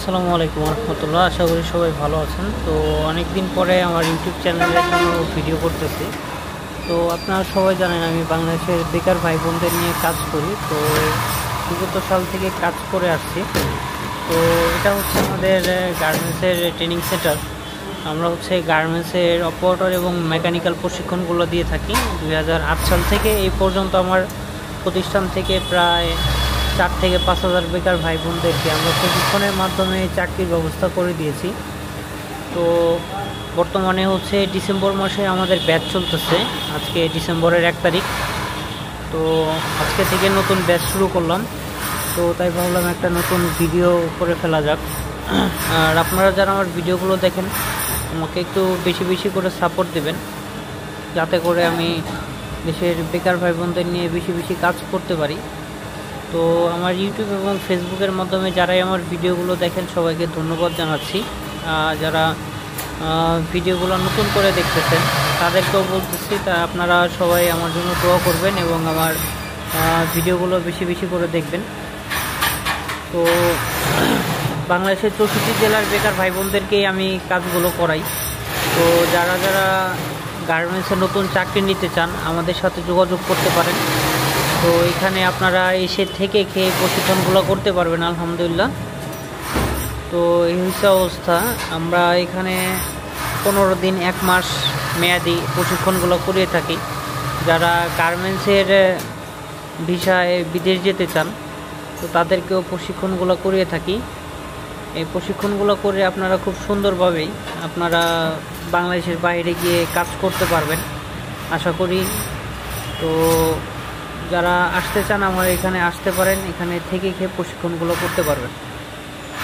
আসসালামু আলাইকুম রহমতুল্লাহ। আশা করি সবাই ভালো আছেন। তো অনেক দিন পরে আমার ইউটিউব চ্যানেলের জন্য ভিডিও করতেছি। তো আপনারা সবাই জানেন আমি বাংলাদেশের বেকার ভাই বোনদের নিয়ে কাজ করি। তো বিগত সাল থেকে কাজ করে আসছি। তো এটা হচ্ছে আমাদের গার্মেন্টসের ট্রেনিং সেন্টার। আমরা হচ্ছে গার্মেন্টসের অপারেটর এবং মেকানিক্যাল প্রশিক্ষণগুলো দিয়ে থাকি। 2008 সাল থেকে এই পর্যন্ত আমার প্রতিষ্ঠান থেকে প্রায় 4 থেকে 5 হাজার বেকার ভাই বোনদেরকে আমরা প্রশিক্ষণের মাধ্যমে চাকরির ব্যবস্থা করে দিয়েছি। তো বর্তমানে হচ্ছে ডিসেম্বর মাসে আমাদের ব্যাচ চলতেছে। আজকে ডিসেম্বরের 1 তারিখ। তো আজকে থেকে নতুন ব্যাচ শুরু করলাম। তো তাই ভাবলাম একটা নতুন ভিডিও করে ফেলা যাক। আর আপনারা যারা আমার ভিডিওগুলো দেখেন আমাকে একটু বেশি বেশি করে সাপোর্ট দেবেন, যাতে করে আমি দেশের বেকার ভাই বোনদের নিয়ে বেশি বেশি কাজ করতে পারি। তো আমার ইউটিউব এবং ফেসবুকের মাধ্যমে যারাই আমার ভিডিওগুলো দেখেন সবাইকে ধন্যবাদ জানাচ্ছি। যারা ভিডিওগুলো নতুন করে দেখতেছেন তাদেরকেও বলতেছি, তা আপনারা সবাই আমার জন্য দোয়া করবেন এবং আমার ভিডিওগুলো বেশি বেশি করে দেখবেন। তো বাংলাদেশের 64 জেলার বেকার ভাই বোনদেরকেই আমি কাজগুলো করাই। তো যারা যারা গার্মেন্টসে নতুন চাকরি নিতে চান আমাদের সাথে যোগাযোগ করতে পারেন। তো এখানে আপনারা এসে থেকে খেয়ে প্রশিক্ষণগুলো করতে পারবেন আলহামদুলিল্লাহ। তো এই হচ্ছে অবস্থা। আমরা এখানে 15 দিন 1 মাস মেয়াদি প্রশিক্ষণগুলো করিয়ে থাকি। যারা গার্মেন্টসের ভিসায় বিদেশ যেতে চান তো তাদেরকেও প্রশিক্ষণগুলো করিয়ে থাকি। এই প্রশিক্ষণগুলো করে আপনারা খুব সুন্দরভাবেই আপনারা বাংলাদেশের বাইরে গিয়ে কাজ করতে পারবেন আশা করি। তো যারা আসতে চান আমার এখানে আসতে পারেন, এখানে থেকে খেয়ে প্রশিক্ষণগুলো করতে পারবেন।